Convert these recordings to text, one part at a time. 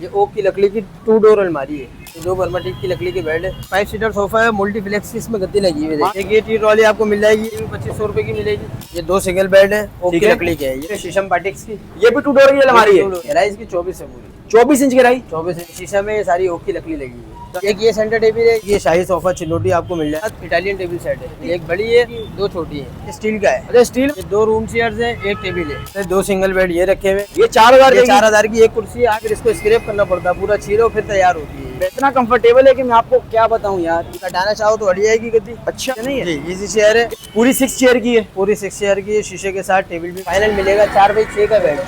ये ओक की लकड़ी की 2 डोर अलमारी है। ये 2 बर्माटिक की लकड़ी के बेड है। 5 सीटर सोफा है, मल्टीप्लेक्स की इसमें गद्दी लगी हुई है। एक ये टी ट्रॉली आपको मिल जाएगी, ये भी 2500 रुपए की मिलेगी। ये 2 सिंगल बेड है, ओक की लकड़ी के है। ये शीशम पाटिक्स की, ये भी 2 डोर की अलमारी है। गहराई इसकी 24 है पूरी, 24 इंच गहराई। 24 इंच शीशा में ये सारी ओक की लकड़ी लगी हुई है। तो एक ये सेंटर टेबल है, ये शाही सोफा चिनोटी आपको मिल जाएगा। इटालियन टेबल सेट है, एक बड़ी है 2 छोटी है, स्टील का है। अच्छा स्टील। 2 रूम चेयर्स है, एक टेबल है, 2 सिंगल बेड ये रखे हुए। ये 4000 की एक कुर्सी है। फिर इसको स्क्रैप करना पड़ता है, पूरा छीलो फिर तैयार होती है। इतना कंफर्टेबल है कि मैं आपको क्या बताऊं यार। हटाना चाहो तो हट जाएगी गद्दी। अच्छा नहीं है, इजी चेयर है, पूरी 6 चेयर की है। पूरी 6 चेयर की है, शीशे के साथ टेबल भी। फाइनल मिलेगा 4x6 का बेड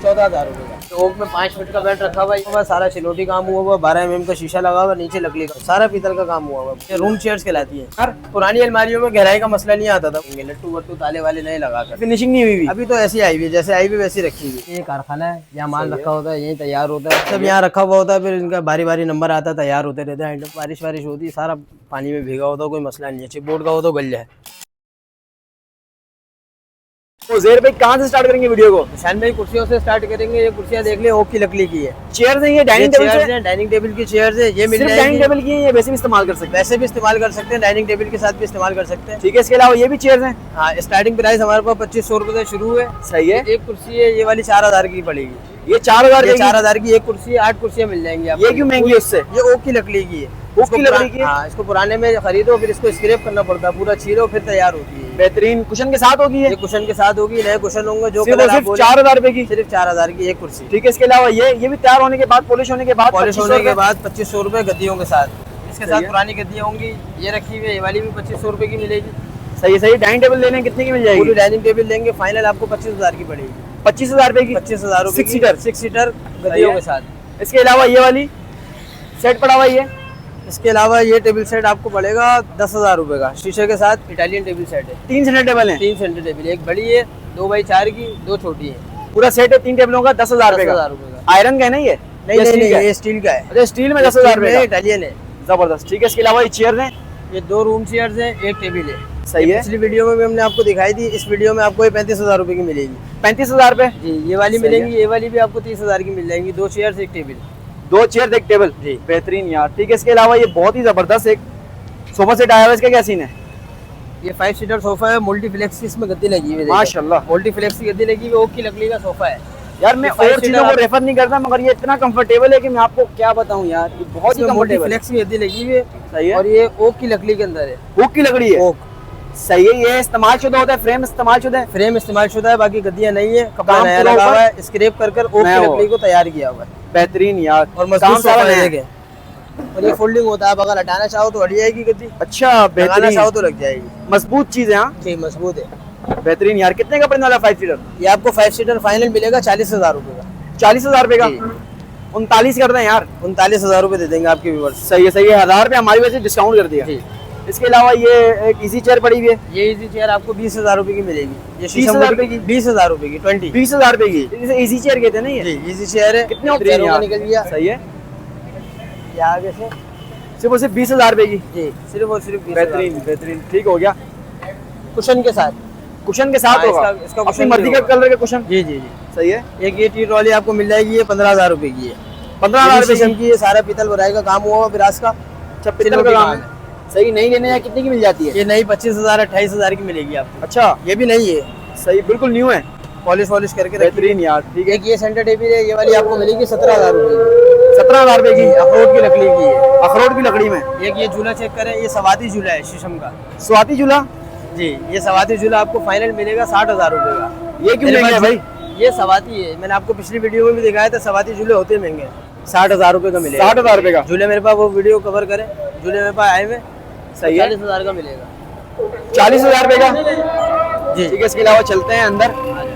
14,000 रुपए का। तो ओक में 5 फीट का बेड रखा हुआ है, सारा चिनोटी काम हुआ हुआ, 12 mm का शीशा लगा हुआ, नीचे लकड़ी का सारा पीतल का काम हुआ हुआ। ये रूम चेयर्स कहलाती है। यार पुरानी अलमारियों में गहराई का मसला नहीं आता था, लट्टू वट्टू ताले वाले नहीं लगाकर, फिनिशिंग नहीं हुई। अभी तो ऐसी आई हुई है, जैसे आई हुई वैसी रखी हुई। ये कारखाना है, यहाँ माल रखा होता है, यही तैयार होता है, सब यहाँ रखा हुआ होता है। फिर इनका बारी बारी नंबर आता है, तैयार होते रहते हैं। बारिश वारिश होती है, सारा पानी में भीगा होता है, कोई मसला नहीं है। चिपबोर्ड का हो तो गल जाए। तो ज़ेर भाई कहाँ से स्टार्ट करेंगे वीडियो को? शान भाई कुर्सियों से स्टार्ट करेंगे। ये कुर्सियां देख ले, ओक की लकड़ी की है। चेयर नहीं है, डाइनिंग टेबल है। डाइनिंग टेबल की चेयर है, ये मिल जाएगी। डाइनिंग टेबल की है, ये वैसे भी इस्तेमाल कर सकते हैं। वैसे भी इस्तेमाल कर सकते हैं, डाइनिंग टेबल के साथ भी इस्तेमाल कर सकते हैं। ठीक है, इसके अलावा ये भी चेयर है। हाँ, स्टार्टिंग प्राइस हमारे पास 2500 रुपए से शुरू है। सही है। एक कुर्सी है, ये वाली 4000 की पड़ेगी। ये 4000 की एक कुर्सी है, 8 कुर्सियां मिल जाएंगी आपको। ये क्यों महंगी है उससे? ये ओक की लकड़ी की है। ओक की लकड़ी की है? हाँ, इसको पुराने में खरीदो, फिर इसको स्क्रैप करना पड़ता है, पूरा छीलो फिर तैयार होती है। बेहतरीन कुशन के साथ होगी। ये कुशन के साथ होगी, नए कुशन होंगे। जो सिर्फ 4000 रुपए की, सिर्फ 4000 की एक कुर्सी। ठीक है, इसके अलावा ये भी तैयार होने के बाद, पॉलिश होने के बाद 2500 रुपए गद्दियों के साथ। इसके साथ पुरानी गद्दियाँ होंगी, ये रखी हुई है, ये वाली भी 2500 रुपए की मिलेगी। सही सही। डाइनिंग टेबल लेने कितने की मिल जाएगी? पूरी डाइनिंग टेबल लेंगे फाइनल आपको 25,000 की पड़ेगी। 25,000 रुपए की, 25,000 रुपए 6 सीटर गद्दियों के साथ। इसके अलावा ये वाली सेट पड़ा हुआ है। इसके अलावा ये टेबल सेट आपको पड़ेगा 10,000 रुपए का, शीशे के साथ। इटालियन टेबल सेट है, 3 सेंटर टेबल है। 3 सेंटर टेबल, एक बड़ी है 2x4 की, 2 छोटी है। पूरा सेट है 3 टेबलों का 10,000 रुपए का। आयरन का है ना ये? नहीं, ये स्टील का है। अच्छा, स्टील में 10,000 रुपए का, इटालियन है। जबरदस्त। ठीक है, इसके अलावा ये चेयर है, ये 2 रूम चेयर्स है, एक टेबल है। सही है। पिछली वीडियो में भी हमने आपको दिखाई थी, इस वीडियो में आपको ये 35,000 रुपए की मिलेगी। 35,000 रुपए जी। ये वाली मिलेंगी, ये वाली भी आपको 30,000 की मिल जाएंगी। 2 चेयर्स एक टेबल, 2 चेयर एक टेबल जी। बेहतरीन यार। ठीक है, इसके अलावा ये बहुत ही जबरदस्त एक सोफा सेट आया हुआ है। इसका क्या सीन है? ये 5 सीटर सोफा है, मल्टीप्लेक्स की इसमें गद्दी लगी हुई है। माशाल्लाह, मल्टीप्लेक्स की गद्दी लगी हुई, ओक की लकड़ी का सोफा है। यार मैं और चीजों को रेफर नहीं करता, मगर ये इतना कंफर्टेबल है कि मैं आपको क्या बताऊं यार। ये बहुत ही कंफर्टेबल। मल्टीप्लेक्स की गद्दी लगी हुई है। सही है। और ये ओक की लकड़ी के अंदर है। ओक की लकड़ी है। ओक। सही है। ये इस्तेमाल शुदा होता है, फ्रेम इस्तेमाल शुदा है? फ्रेम इस्तेमाल शुदा है, बाकी गद्दियां नहीं है। कपड़ा नया लगा हुआ है, स्क्रैप कर ओक की लकड़ी को तैयार किया हुआ है। बेहतरीन यार। और मजबूत सोफा है। और ये फोल्डिंग होता है, अगर हटाना चाहो तो हट जाएगी गद्दी। अच्छा, बेहतरीन। चाहो तो लग जाएगी। मजबूत चीज है। हाँ जी, मजबूत है। बेहतरीन यार। कितने का पड़ने वाला 5 सीटर? ये आपको 5 सीटर फाइनल मिलेगा 40,000 रुपए का। 40,000 रुपए का? 39 कर दें यार। 39,000 रुपए दे देंगे आपके व्यूअर्स। सही है, सही है। 1000 रुपए हमारी वजह से डिस्काउंट कर दिया। इसके अलावा ये एक इजी चेयर पड़ी हुई है। ये इजी चेयर आपको 20,000 रुपए की मिलेगी। ये 20,000 रुपए की? 20,000 रुपए की 20,000 रुपए की। इसे इजी चेयर कहते हैं ना ये? जी, इजी चेयर है। कितने ऑप्शन है? निकल गया। सही है। ये आगे से सिर्फ और सिर्फ 20,000 रुपए की? जी, सिर्फ और सिर्फ 20,000। बेहतरीन बेहतरीन। ठीक हो गया। कुशन के साथ। कुशन के साथ होगा? इसका अपनी मर्जी का कलर का कुशन? जी जी जी। सही है। एक ये टी ट्रॉली आपको मिल जाएगी, ये 15,000 रुपए की है। 15,000 रुपए की? ये सारा पीतल भराई का काम हुआ विरास का। अच्छा, पीतल का काम है। सही। नहीं लेने या कितने की मिल जाती है? ये नई 25,000 28,000 की मिलेगी आपको। अच्छा, ये भी नहीं है। सही, बिल्कुल न्यू है, पॉलिश वॉलिश करके। बेहतरीन यार। ठीक है। एक ये सेंटर टेबल है, ये वाली आपको मिलेगी 17,000 रुपए की। 17,000 रुपए की? अखरोट की लकड़ी की है। अखरोट की लकड़ी में? एक ये झूला चेक करें, ये सवाती झूला है शीशम का। स्वाति झूला? जी, ये सवाती झूला आपको फाइनल मिलेगा 60,000 रुपए का। ये क्यों महंगा है भाई? ये सवाती है, मैंने आपको पिछली वीडियो में भी दिखाया था। सवाती झूले होते महंगे। 60,000 रुपए का मिलेगा। 60,000 रुपए का झूले मेरे पास, वो वीडियो कवर करें, झूले मेरे पास आए हुए। सही है। 40,000 का मिलेगा। 40,000 रुपए का जी। ठीक है, इसके अलावा चलते हैं अंदर।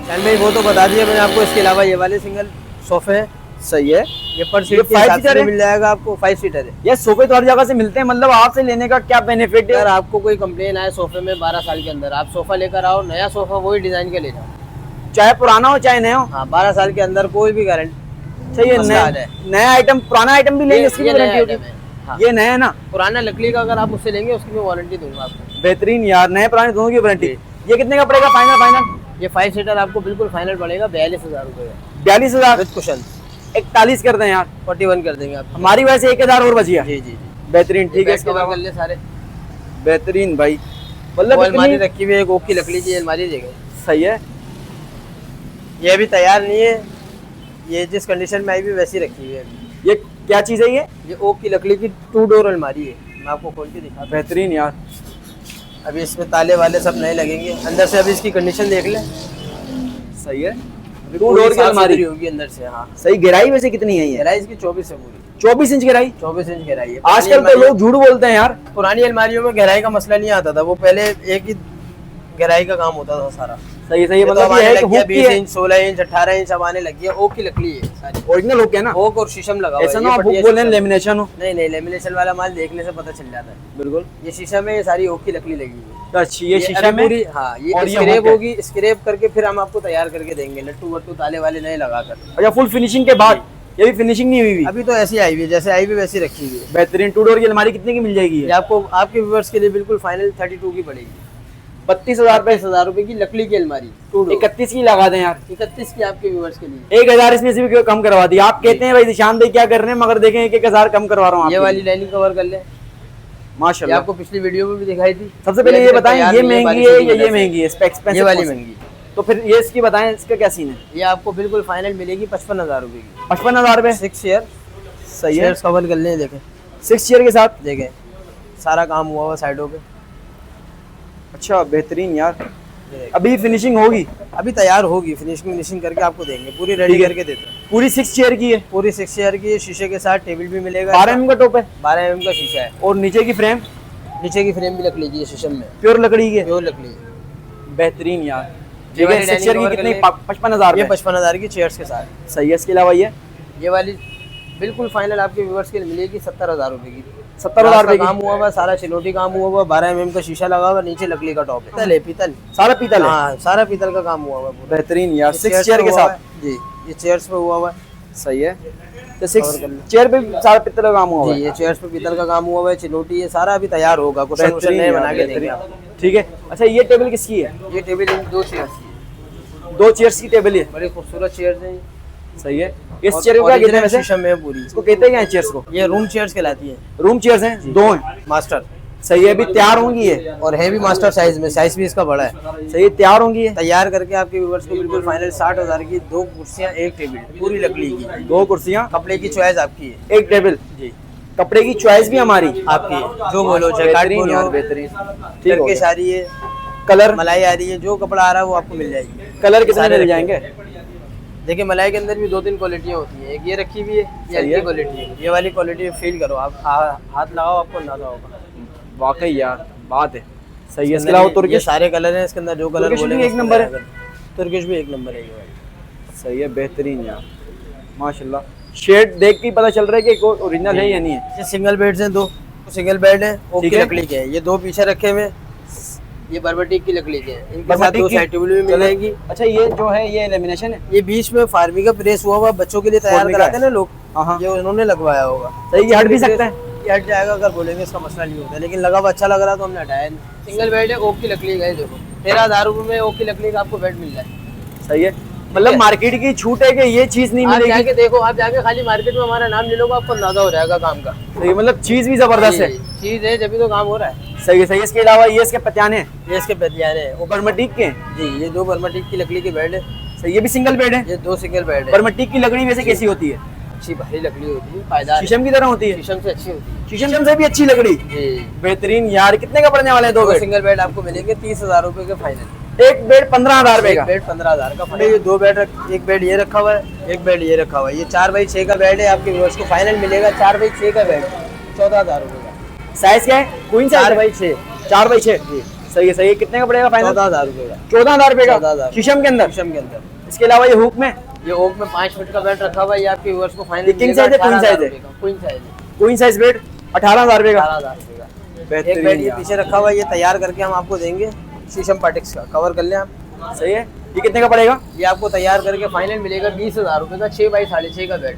चल भाई, वो तो बता दिया मैंने आपको। इसके अलावा ये वाले सिंगल सोफे है। सही है। ये पर सीट 5 सीटर मिल जाएगा आपको। 5 सीटर है। ये सोफे तो हर जगह से मिलते हैं, मतलब आपसे लेने का क्या बेनिफिट है? अगर आपको कोई कंप्लेन आए सोफे में 12 साल के अंदर, आप सोफा लेकर आओ, नया सोफा वही डिजाइन का ले जाओ, चाहे पुराना हो चाहे नया हो। हाँ, 12 साल के अंदर कोई भी गारंटी। चाहिए नया आइटम, पुराना आइटम भी लेंगे, इसकी भी गारंटी होगी? हाँ। ये नया है ना? पुराना लकड़ी का अगर आप उससे लेंगे, उसकी मैं वारंटी दूंगा आपको। बेहतरीन यार। नए पुराने दोनों की वारंटी। ये कितने का पड़ेगा फाइनल? ये 5 सीटर आपको बिल्कुल फाइनल पड़ेगा 42,000 रुपए का। 42,000 विद कुशन। 41 कर दें यार, 41 कर देंगे आप। हमारी वजह से 1000 और बच गया। जी जी जी, बेहतरीन, ठीक है। बैक इसके कवर अलावा कर ले सारे। बेहतरीन भाई, वो मतलब अलमारी इतनी रखी हुई है, एक ओक की लकड़ी की अलमारी देखें। सही है। ये अभी तैयार नहीं है, ये जिस कंडीशन में आई हुई वैसी रखी हुई है अभी। ये क्या चीज़ है ये ओक की लकड़ी की 2 डोर अलमारी है, मैं आपको खोल के दिखा। बेहतरीन यार, अभी इसमें ताले वाले सब नए लगेंगे अंदर से। अभी इसकी कंडीशन देख ले, सही है। अभी 2 पूरी डोर की साफ अलमारी सुथरी होगी अंदर से। हाँ, सही। गहराई वैसे कितनी है ये? गहराई इसकी 24 है पूरी। 24 इंच गहराई। 24 इंच गहराई है। आजकल तो लोग झूठ बोलते हैं यार। पुरानी अलमारियों में गहराई का मसला नहीं आता था, वो पहले एक ही गहराई का काम होता था सारा। सही सही, ये तो मतलब अब ये आने है कि लग गया हुक की 20 है, इंच 16 इंच 18 इंच अब आने लगी है। ओक की लकड़ी है सारी, ओरिजिनल हुक है ना। ओक और शीशम लगा हुआ है। ऐसा ये ना आप हुक पट्टियाँ बोले शीशम। लेमिनेशन हो। नहीं नहीं, लेमिनेशन वाला माल देखने से पता चल जाता है। बिल्कुल। ये शीशम है, ये सारी ओक की लकड़ी लगी हुई है। तो अच्छी ये शीशा अभी में पूरी। हाँ, और ये ये स्क्रैप हुक है। होगी, स्क्रैप करके फिर हम आपको तैयार करके देंगे, लट्टू वट्टू ताले वाले नए लगाकर। अच्छा, फुल फिनिशिंग के बाद? ये भी फिनिशिंग नहीं हुई हुई? अभी तो ऐसी आई हुई है, जैसे आई हुई वैसी रखी हुई है। बेहतरीन। 2 डोर की अलमारी कितने की मिल जाएगी ये ये? आपको आपके व्यूअर्स के लिए बिल्कुल फाइनल 32 की पड़ेगी। 32,000 रुपए। 10,000 रुपए की लकड़ी की अलमारी 2 डोर। 31 की लगा दें यार। 31 की आपके व्यूअर्स के लिए। 1000 इसमें से भी कम करवा दिया। आप कहते हैं भाई निशान भाई क्या कर रहे हैं, मगर देखें 1000 कम करवा रहा हूँ। ये वाली लाइनिंग कवर कर ले, ये माशाल्लाह। आपको पिछली वीडियो में भी दिखाई थी। सबसे पहले ये बताएं, ये महंगी है या ये महंगी है? ये वाली महंगी है। तो फिर ये इसकी बताएं, इसका क्या सीन है? ये आपको बिल्कुल फाइनल मिलेगी 55,000 रुपए की। 55,000 रुपए। 6 चेयर। सही है। चेयर्स कवर कर ले, देखें 6 चेयर के साथ। देखें सारा काम हुआ हुआ साइडों पे। अच्छा, बेहतरीन यार। ये देखें। अभी फिनिशिंग होगी? अभी तैयार होगी, फिनिशिंग करके आपको देंगे, पूरी रेडी ठीक है। करके देते हैं। पूरी 6 चेयर की है? पूरी 6 चेयर की है, शीशे के साथ टेबल भी मिलेगा। 12 mm का टॉप है? 12 mm का शीशा है। और नीचे की फ्रेम? नीचे की फ्रेम भी लकड़ी की है, शीशम में प्योर लकड़ी की है? प्योर लकड़ी है। बेहतरीन यार। ये ठीक है। वाली 6 चेयर की डाइनिंग कितनी? कवर 55,000 ये रुपए। 55,000 की चेयर्स के साथ। सही है। इसके अलावा ये वाली बिल्कुल फाइनल आपके व्यूअर्स के लिए मिलेगी 70,000 रुपए की। 70,000 रुपए काम की? हुआ हुआ, सारा चिलोटी काम हुआ हुआ, 12 mm का शीशा लगा हुआ, नीचे लकड़ी का टॉप है। पीतल है, पीतल सारा पीतल है? हाँ, सारा पीतल का काम हुआ हुआ है पूरा। बेहतरीन यार। ये 6 chairs चेयर पे के हुआ साथ? हुआ है। जी, ये चेयर्स पे हुआ हुआ है। सही है। तो और 6 कर लो। चेयर पे सारा पीतल का काम हुआ जी, है? ये चेयर्स पे पीतल का काम हुआ हुआ है, चिलोटी है, सारा अभी तैयार होगा, कुछ बेहतरीन नए यार, बना के देंगे बेहतरीन। आपको। ठीक है। अच्छा, ये टेबल किसकी है? ये टेबल इन 2 चेयर्स की है, 2 चेयर्स की टेबल है? बड़ी खूबसूरत चेयर्स हैं। सही है। इस और चेयर को क्या कहते हैं original वैसे? शीशम में है पूरी। इसको कहते हैं क्या है चेयर्स को? ये रूम चेयर्स कहलाती है। रूम चेयर्स हैं? 2 हैं? मास्टर। सही है। अभी तैयार होंगी ये? और है भी मास्टर साइज में, साइज भी इसका बड़ा है। सही है। तैयार होंगी ये? तैयार करके आपके व्यूअर्स को बिल्कुल फाइनल 60,000 की 2 कुर्सियां, 1 टेबल, पूरी लकड़ी की। 2 कुर्सियां, कपड़े की चॉइस आपकी है। 1 टेबल। जी, कपड़े की चॉइस भी हमारी? आपकी है, जो बोलो, जैकेट बेहतरीन यार, बोलो, बेहतरीन। ठीक हो टर्किश गया। आ रही है, कलर? मलाई आ रही है, जो कपड़ा आ रहा है वो आपको मिल जाएगी। कलर कितने सारे मिल रखे जाएंगे? देखिए, मलाई के अंदर भी 2-3 क्वालिटियाँ होती हैं। एक ये रखी हुई है, ये सही हल्की है। क्वालिटी है। ये वाली क्वालिटी फील करो आप, हाथ लगाओ, आपको अंदाजा होगा। वाकई यार, बात है। सही है। इसके इसके अलावा ये तुर्किश? सारे कलर हैं इसके अंदर, जो कलर तुर्किश भी बोलेंगे एक नंबर है? तुर्किश भी 1 नंबर है ये वाली। सही है। बेहतरीन यार, माशाल्लाह। शेड देख के ही पता चल रहा है कि ओरिजिनल है या नहीं है। ये सिंगल बेड्स हैं, 2 सिंगल बेड है, ओक ठीक की है। लकड़ी के हैं। ये 2 पीछे रखे हुए, ये बर्बटीक की लकड़ी के हैं। इनके साथ बर्बटीक 2 की? साइड टेबल भी मिल जाएगी। अच्छा, ये जो है ये लेमिनेशन है? ये बीच में फार्मी का प्रेस हुआ हुआ, बच्चों के लिए तैयार फार्मी का कराते है। हैं ना लोग, हाँ हाँ। ये उन्होंने लगवाया होगा। सही, ये हट भी सकता है? ये हट जाएगा अगर बोलेंगे, इसका मसला नहीं होता, लेकिन लगा हुआ अच्छा लग रहा तो हमने हटाया नहीं। सिंगल बेड है, ओक की लकड़ी का है। देखो 13,000 रुपये में ओक की लकड़ी का आपको बेड मिल रहा है। सही है। मतलब मार्केट की छूट है कि ये चीज नहीं आप मिलेगी? जाके देखो, आप जाके खाली मार्केट में हमारा नाम ले लोगे, आपको अंदाजा हो जाएगा काम का। सही, मतलब चीज भी जबरदस्त है। चीज है, जब तो काम हो रहा है। सही है। सही है। इसके अलावा ये इसके पतियाने हैं? ये इसके पतियाने हैं, वो बर्मटीक के हैं? जी, ये 2 बर्मटीक की लकड़ी के बेड है। सही, ये भी सिंगल बेड है? ये 2 सिंगल बेड है। बर्मटीक की लकड़ी वैसे कैसी होती है? अच्छी भारी लकड़ी होती है, पायदार है। शीशम की तरह होती है? शीशम से अच्छी होती है। शीशम से भी अच्छी लकड़ी? जी। बेहतरीन यार। कितने का पड़ने वाले हैं 2 2 बेड? सिंगल बेड आपको मिलेंगे 30,000 रुपए के फाइनल। एक बेड 15,000 रुपए एक का? बेड 15,000 का फाइनल। ये 2 बेड, एक बेड ये रखा हुआ है, एक बेड ये रखा हुआ है। ये 4x6 का बेड है, आपके व्यूअर्स को फाइनल मिलेगा 4x6 का बेड 14,000 रुपए का। साइज क्या है? Queen size? 4x6। 4x6? सही है। सही है। कितने का पड़ेगा फाइनल? 14,000 रुपए का। 14,000 रुपए का? 14,000 शीशम के अंदर? शीशम के अंदर। इसके अलावा ये हुक में? ये ओक में 5 फीट का बेड रखा हुआ है, ये आपके व्यूअर्स को फाइनल ये किंग साइज है, क्वीन साइज है? क्वीन साइज है। क्वीन साइज बेड 18,000 रुपए का? 18,000 रुपए का। एक बेहतरीन बेड ये यार। पीछे रखा हुआ है, ये तैयार करके हम आपको देंगे, शीशम पार्टिक्स का। कवर कर लें आप। सही है। ये कितने का पड़ेगा? ये आपको तैयार करके फाइनल मिलेगा 20,000 रुपए का, 6x6.5 का बेड।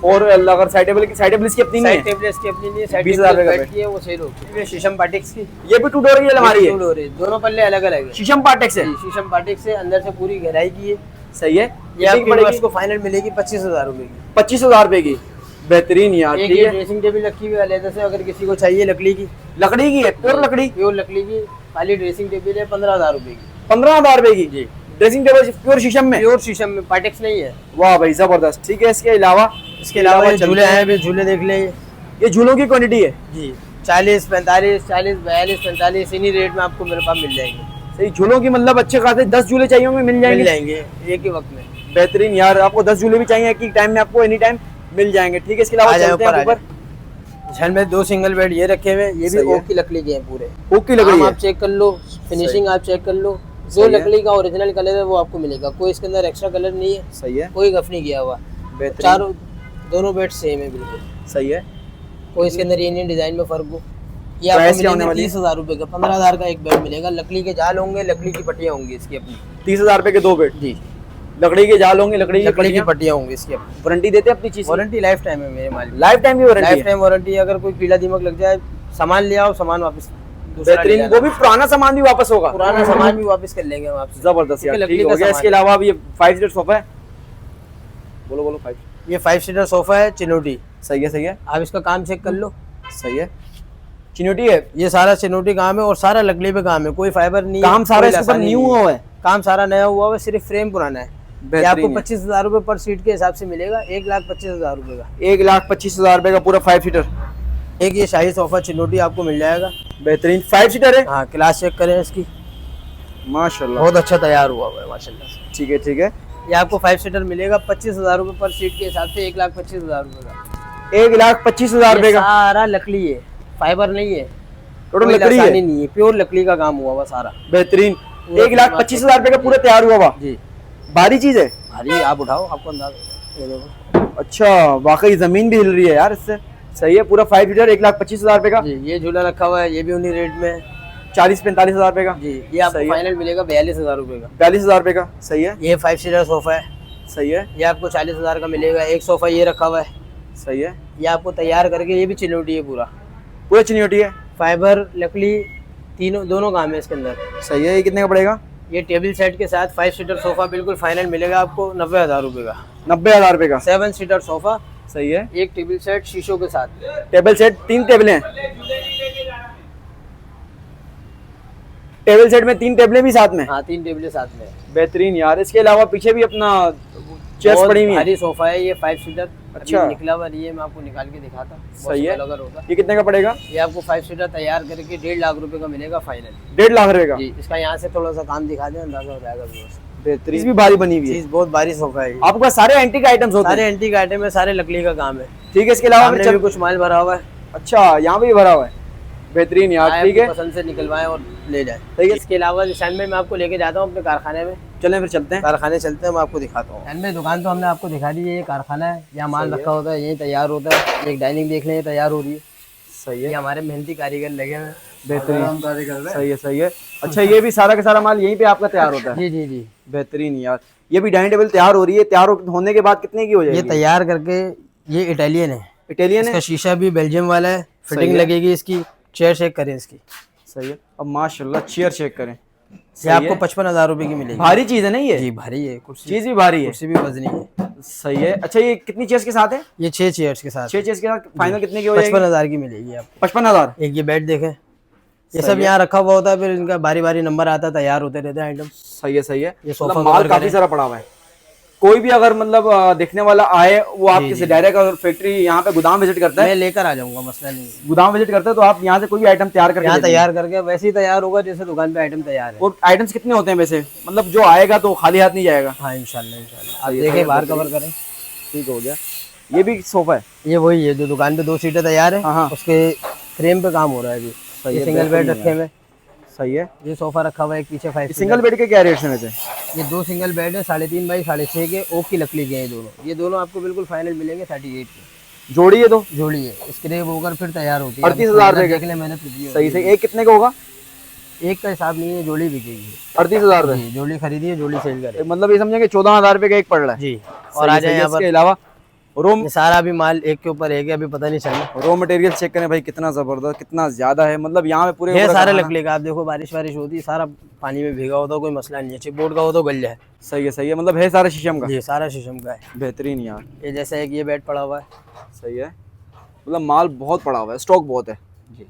और अगर साइड टेबल इसकी अपनी नहीं साइड है? टेबल इसकी अपनी नहीं है, साइड 20,000 टेबल रुपए का बेड की है, वो सेल होती है। ये शीशम पार्टिक्स की, ये भी 2 डोर की अलमारी है? दोनों पल्ले अलग अलग है। शीशम पार्टेक्स है? शीशम पार्टिक्स से अंदर से पूरी गहराई की है, सही है। ये आपकी व्यूअर्स को फाइनल मिलेगी 25,000 रुपए की। 25,000 रुपए की, बेहतरीन यार। एक ठीक ये है, ड्रेसिंग टेबल रखी हुई है लेदर से, अगर किसी को चाहिए लकड़ी की, लकड़ी की है, प्योर लकड़ी, प्योर लकड़ी की खाली ड्रेसिंग टेबल है 15,000 रुपए की। 15,000 रुपए की जी, ड्रेसिंग टेबल प्योर शीशम में। प्योर शीशम में, पार्टेक्स नहीं है। वाह भाई जबरदस्त। ठीक है, इसके अलावा ये झूले हैं, भी झूले देख ले। ये झूलों की क्वांटिटी है जी 40, 45, 40, 42, 45 इन्हीं रेट में आपको मेरे पास मिल जाएंगे। सही, झूलों की मतलब अच्छे खासे 10 झूले चाहिए होंगे, मिल मिल जाएंगे। जाएंगे एक ही वक्त में। बेहतरीन यार, आपको 10 झूले भी चाहिए एक ही टाइम में, आपको एनी टाइम मिल जाएंगे। ठीक है, इसके अलावा चलते हैं ऊपर। झन में 2 सिंगल बेड ये रखे हुए, ये भी सही है। ओक की लकड़ी के हैं पूरे। ओक की लकड़ी काम है। आप चेक कर लो, फिनिशिंग आप चेक कर लो, जो सही है। लकड़ी का ओरिजिनल कलर है वो आपको मिलेगा, कोई इसके अंदर एक्स्ट्रा कलर नहीं है, सही है, कोई गफ नहीं किया हुआ। बेहतरीन, चारों दोनों बेड सेम है बिल्कुल, सही है। कोई इसके अंदर इंडियन डिजाइन में फर्क हो। ये प्राइस आपको क्या होने मिलेंगे वाली है? 30,000 रुपए का। 15,000 का एक बेड मिलेगा, लकड़ी के जाल होंगे, लकड़ी की पट्टियां होंगी इसकी अपनी। 30,000 रुपए के 2 बेड, जी, लकड़ी के जाल होंगे, लकड़ी की पट्टियां होंगी इसकी अपनी। वारंटी देते हैं अपनी चीज, वारंटी लाइफ टाइम है मेरे माल की, लाइफ टाइम की वारंटी लाइफ है। Time warranty. अगर कोई कीड़ा दीमक लग जाए, सामान ले आओ, सामान वापस दूसरा ले बेहतरीन, जाना। वो भी पुराना सामान भी वापस होगा, पुराना सामान भी वापस कर लेंगे हम आपसे। जबरदस्त यार। लकड़ी ठीक का हो गया। सामान इसके अलावा भी 5 सीटर सोफा है, बोलो बोलो 5। ये 5 सीटर सोफा है चिनोटी, सही है, सही है, आप इसका काम चेक कर लो। सही है। चिन्योटी है, ये सारा चिनोटी काम है और सारा लकड़ी पे काम है, कोई फाइबर नहीं है, काम सारा कोई इसके ऊपर लासानी न्यू नहीं हुआ है। काम सारा नया हुआ है, सिर्फ फ्रेम पुराना है। ये बेहतरीन आपको है। 25,000 रुपए पर सीट के हिसाब से मिलेगा, 1,25,000 रुपए का। 1,25,000 रुपए का पूरा 5 सीटर। एक ये शाही सोफा चिनोटी आपको मिल जाएगा। बेहतरीन 5 सीटर है, हाँ, क्लास चेक करें इसकी, माशाल्लाह। बहुत अच्छा तैयार हुआ है माशाल्लाह से। ठीक है, ठीक है। ये आपको 5 सीटर मिलेगा 25,000 रुपए पर सीट के हिसाब से, 1,25,000 रुपए का। 1,25,000 रुपए ये का सारा लकड़ी है, फाइबर नहीं है, टोटल कोई लकड़ी लासानी है। नहीं है, प्योर लकड़ी का काम हुआ हुआ सारा। बेहतरीन, पूरा 1,25,000 रुपए का पूरा तैयार हुआ हुआ। जी, भारी चीज है। भारी आप उठाओ, आपको अंदाजा। ये देखो अच्छा, वाकई जमीन भी हिल रही है यार इससे। सही है, पूरा 5 सीटर 1,25,000 रुपए का। जी, ये झूला रखा हुआ है, ये भी उन्हीं रेट में है। 40-45,000 रुपए का। जी, ये आपको सही है। फाइनल मिलेगा 42,000 रुपए का। 42,000 रुपए का। सही है, ये 5 सीटर सोफा है, सही है, ये आपको 40,000 का मिलेगा। एक सोफा ये रखा हुआ है, सही है। ये आपको तैयार करके, ये भी चिनोटी है पूरा, पूरा चिन्योटी है। फाइबर लकड़ी तीनों दोनों काम है इसके अंदर। सही है। ये कितने का पड़ेगा? ये टेबल सेट के साथ 5 सीटर सोफा बिल्कुल फाइनल मिलेगा आपको 90,000 रुपए का। 90,000 रुपए का। 7 सीटर सोफा, सही है। एक टेबल सेट शीशों के साथ। टेबल सेट, 3 टेबलें हैं। टेबल सेट में 3 टेबलें भी साथ में। हाँ, 3 टेबलें साथ में। बेहतरीन यार। इसके अलावा पीछे भी अपना चेयर्स बहुत पड़ी हुई है। भारी सोफा है ये 5 सीटर। अच्छा। अभी निकला हुआ नहीं है, मैं आपको निकाल के दिखाता। सही है। अगर होगा ये कितने का पड़ेगा? ये आपको 5 सीटर तैयार करके 1.5 लाख रुपए का मिलेगा फाइनल। 1.5 लाख रुपए का। जी, इसका यहाँ से थोड़ा सा काम दिखा दें, अंदाजा हो जाएगा व्यूअर्स। बेहतरीन, चीज भी भारी बनी हुई है। चीज बहुत भारी सोफा है ये। आपके पास सारे एंटीक आइटम्स होते सारे हैं। एंटीक आइटम है, सारे लकड़ी का काम है। ठीक है। इसके अलावा सामने भी कुछ माल भरा हुआ है, अच्छा, यहाँ पे भी भरा हुआ है। बेहतरीन यार। आए ठीक अपनी है, पसंद से निकलवाएं और ले जाएं। ठीक है। इसके अलावा निशान में मैं आपको लेके जाता हूँ अपने कारखाने में। चलें फिर चलते हैं। कारखाने चलते हैं, मैं आपको दिखाता हूँ। में दुकान तो हमने आपको दिखा दी है, ये कारखाना है, यहाँ माल रखा होता है, यहीं तैयार होता है। एक डाइनिंग देख लें, ये तैयार हो रही है। सही ये है। हमारे मेहनती कारीगर लगे हुए हैं। बेहतरीन, सही है, सही है। अच्छा, ये भी सारा का सारा माल यहीं पे आपका तैयार होता है? जी जी जी। बेहतरीन यार। ये भी डाइनिंग टेबल तैयार हो रही है। तैयार होने के बाद कितने की हो ये जाएगी? तैयार करके, ये इटालियन है, इटालियन इसका है। शीशा भी बेल्जियम वाला है, सही फिटिंग है। लगेगी इसकी। चेयर चेक करें इसकी, सही है। अब माशाल्लाह चेयर चेक करें। ये आपको 55,000 रुपए की मिलेगी। भारी चीज है ना ये? जी, भारी है। कुर्सी, चीज भी भारी है। कुर्सी भी वजनी है। सही है। अच्छा, ये कितनी चेयर्स के साथ है? ये 6 चेयर्स के साथ 6 चेयर्स के साथ फाइनल कितने की हो जाएगी? 55,000 की मिलेगी आपको। 55,000। एक ये बेड देखें, ये सही सब है। यहाँ रखा हुआ होता है, फिर इनका बारी बारी नंबर आता है, तैयार होते रहते हैं आइटम। सही है, सही है। ये सोफा मतलब माल कवर काफी करें। सारा पड़ा हुआ है। कोई भी अगर मतलब देखने वाला आए, वो आपके से डायरेक्ट अगर फैक्ट्री यहाँ पे गोदाम विजिट करता है, मैं लेकर आ जाऊंगा, मसला नहीं है। गोदाम विजिट करता है, तो आप यहाँ से कोई भी आइटम तैयार करके यहाँ दे देंगे। तैयार करके वैसे ही तैयार होगा जैसे दुकान पे आइटम तैयार है। और आइटम्स कितने होते हैं वैसे? मतलब जो आएगा तो खाली हाथ नहीं जाएगा। हाँ, इंशाल्लाह इंशाल्लाह। आप सही है, देखें, सही बाहर है। कवर करें। ठीक हो गया। ये भी सोफा है। ये वही है जो दुकान पे 2 सीटें तैयार है, हाँ, हाँ। उसके फ्रेम पे काम हो रहा है अभी। सही ये है, सिंगल बेड बेहतरीन रखे हुए, सही है। ये सोफा रखा हुआ है, एक पीछे 5 सिंगल बेड के क्या रेट्स हैं वैसे? ये 2 सिंगल बेड है, 3.5 बाई 6.5 के, ओक की लकड़ी के हैं दोनों। ये दोनों आपको बिल्कुल फाइनल मिलेंगे 38 के। जोड़ी है तो जोड़ी है, स्क्रेप होकर फिर तैयार होती है। 38,000 रुपए देख ले, मैंने सही सही। एक कितने का होगा? एक का हिसाब नहीं है, जोड़ी बिकेगी। 38,000 रुपए। जी, जोड़ी खरीदी है, जोड़ी सेल करे। मतलब ये समझेंगे 14,000 रुपए का एक पड़ रहा है। जी। और आ जाए यहाँ इसके पर, अलावा रो ये सारा अभी माल एक के ऊपर एक है, अभी पता नहीं चला। रॉ मटेरियल चेक करें भाई, कितना जबरदस्त, कितना ज्यादा है। मतलब यहाँ पे पूरे ये पूरा सारे कारखाना- लकड़ी का, आप देखो बारिश वारिश होती है सारा पानी में भीगा होता है, कोई मसला नहीं है। चिपबोर्ड का हो तो गल जाए। सही है सही है, मतलब है सारा शीशम का। ये सारा शीशम का है। बेहतरीन यार। ये जैसा एक ये बेड पड़ा हुआ है। सही है, मतलब माल बहुत पड़ा हुआ है, स्टॉक बहुत है। जी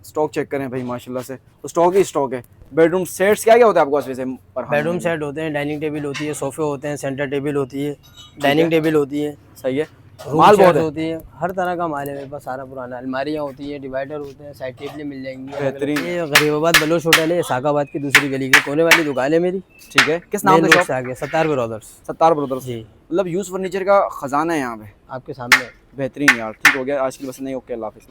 स्टॉक चेक करें भाई माशाल्लाह से, स्टॉक ही स्टॉक है। बेडरूम सेट्स क्या क्या होता है आपके पास वैसे? बेडरूम सेट होते हैं, डाइनिंग टेबल होती है, सोफे होते हैं, सेंटर टेबल होती है, डाइनिंग टेबल होती है, सही है, रूम माल बहुत चेयर्स है। होती है, हर तरह का माल है मेरे पास सारा पुराना। अलमारियाँ होती है, डिवाइडर होते हैं, साइड टेबलें मिल जाएंगी। बेहतरीन। ये गरीबाबाद बलोच होटल है, साकाबाद की दूसरी गली के कोने वाली दुकान है मेरी। ठीक है, किस नाम मेन से रोड शॉप? से आगे सत्तार ब्रदर्स। सत्तार ब्रदर्स। जी मतलब यूज फर्नीचर का खजाना है यहाँ पे। आपके सामने। बेहतरीन यार, ठीक हो गया आज के लिए बस, नहीं ओके, अल्लाह हाफिज़।